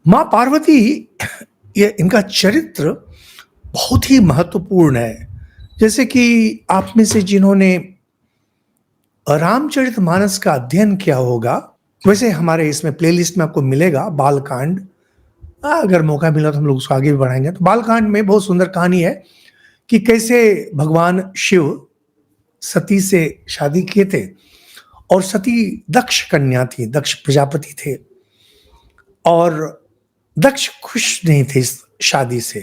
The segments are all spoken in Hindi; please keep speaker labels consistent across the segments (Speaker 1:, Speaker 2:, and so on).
Speaker 1: माँ पार्वती ये इनका चरित्र बहुत ही महत्वपूर्ण है। जैसे कि आप में से जिन्होंने रामचरितमानस का अध्ययन किया होगा, वैसे हमारे इसमें प्लेलिस्ट में आपको मिलेगा बालकांड। अगर मौका मिला तो हम लोग उसको आगे भी बढ़ाएंगे। तो बालकांड में बहुत सुंदर कहानी है कि कैसे भगवान शिव सती से शादी किए थे, और सती दक्ष कन्या थी, दक्ष प्रजापति थे, और दक्ष खुश नहीं थे इस शादी से।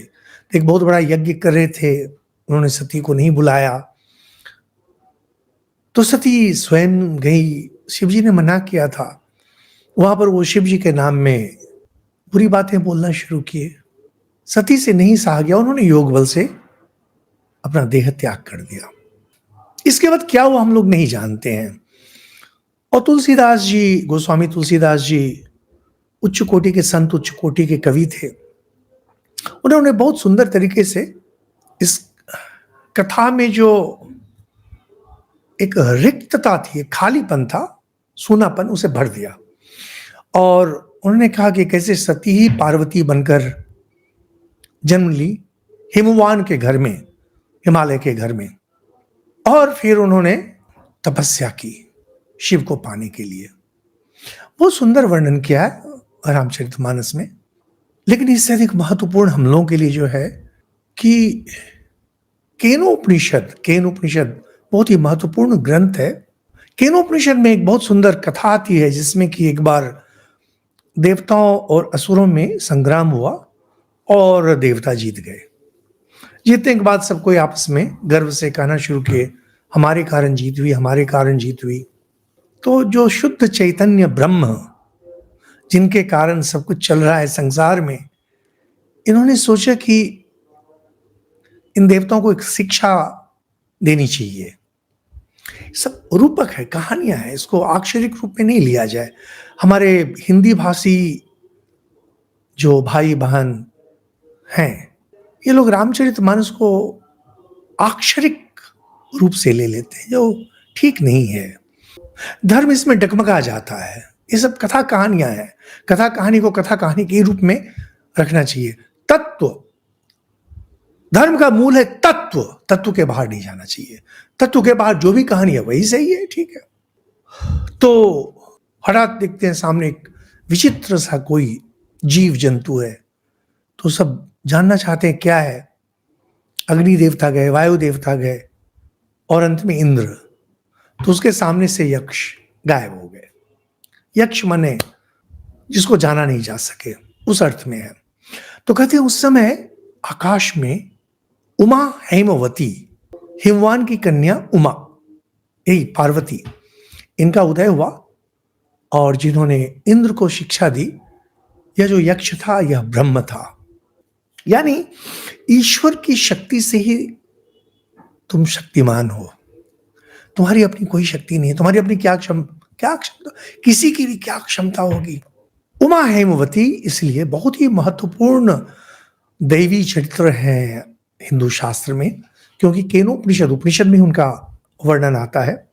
Speaker 1: एक बहुत बड़ा यज्ञ कर रहे थे, उन्होंने सती को नहीं बुलाया, तो सती स्वयं गई। शिवजी ने मना किया था। वहां पर वो शिवजी के नाम में बुरी बातें बोलना शुरू किए। सती से नहीं सहा गया, उन्होंने योग बल से अपना देह त्याग कर दिया। इसके बाद क्या हुआ हम लोग नहीं जानते हैं। और तुलसीदास जी, गोस्वामी तुलसीदास जी उच्च कोटि के संत, उच्च कोटि के कवि थे। उन्होंने बहुत सुंदर तरीके से इस कथा में जो एक रिक्तता थी, एक खालीपन था, सूनापन, उसे भर दिया। और उन्होंने कहा कि कैसे सती ही पार्वती बनकर जन्म ली हिमवान के घर में, हिमालय के घर में, और फिर उन्होंने तपस्या की शिव को पाने के लिए। बहुत सुंदर वर्णन किया है रामचरितमानस में। लेकिन इससे अधिक महत्वपूर्ण हम लोगों के लिए जो है कि केनोपनिषद बहुत ही महत्वपूर्ण ग्रंथ है। केनोपनिषद में एक बहुत सुंदर कथा आती है, जिसमें कि एक बार देवताओं और असुरों में संग्राम हुआ और देवता जीत गए। जीतने के बाद सब कोई आपस में गर्व से कहना शुरू किए, हमारे कारण जीत हुई, हमारे कारण जीत हुई। तो जो शुद्ध चैतन्य ब्रह्म, जिनके कारण सब कुछ चल रहा है संसार में, इन्होंने सोचा कि इन देवताओं को एक शिक्षा देनी चाहिए। सब रूपक है, कहानियां हैं, इसको आक्षरिक रूप में नहीं लिया जाए। हमारे हिंदी भाषी जो भाई बहन हैं, ये लोग रामचरितमानस को आक्षरिक रूप से ले लेते हैं, जो ठीक नहीं है। धर्म इसमें डगमगा जाता है। ये सब कथा कहानियां हैं। कथा कहानी को कथा कहानी के रूप में रखना चाहिए। तत्व, धर्म का मूल है तत्व, तत्व के बाहर नहीं जाना चाहिए। तत्व के बाहर जो भी कहानी है वही सही है, ठीक है। तो हठात देखते हैं सामने एक विचित्र सा कोई जीव जंतु है, तो सब जानना चाहते हैं क्या है। अग्नि देवता गए, वायु देवता गए, और अंत में इंद्र। तो उसके सामने से यक्ष गायब हो गए। यक्ष माने जिसको जाना नहीं जा सके, उस अर्थ में है। तो कहते हैं उस समय आकाश में उमा हेमवती, हिमवान की कन्या उमा, यही पार्वती, इनका उदय हुआ। और जिन्होंने इंद्र को शिक्षा दी, यह जो यक्ष था यह ब्रह्म था। यानी ईश्वर की शक्ति से ही तुम शक्तिमान हो। तुम्हारी अपनी कोई शक्ति नहीं है। तुम्हारी अपनी क्या क्षमता, किसी की भी क्या क्षमता होगी। उमा हेमवती इसलिए बहुत ही महत्वपूर्ण दैवी चरित्र है हिंदू शास्त्र में, क्योंकि केनोपनिषद, उपनिषद में उनका वर्णन आता है।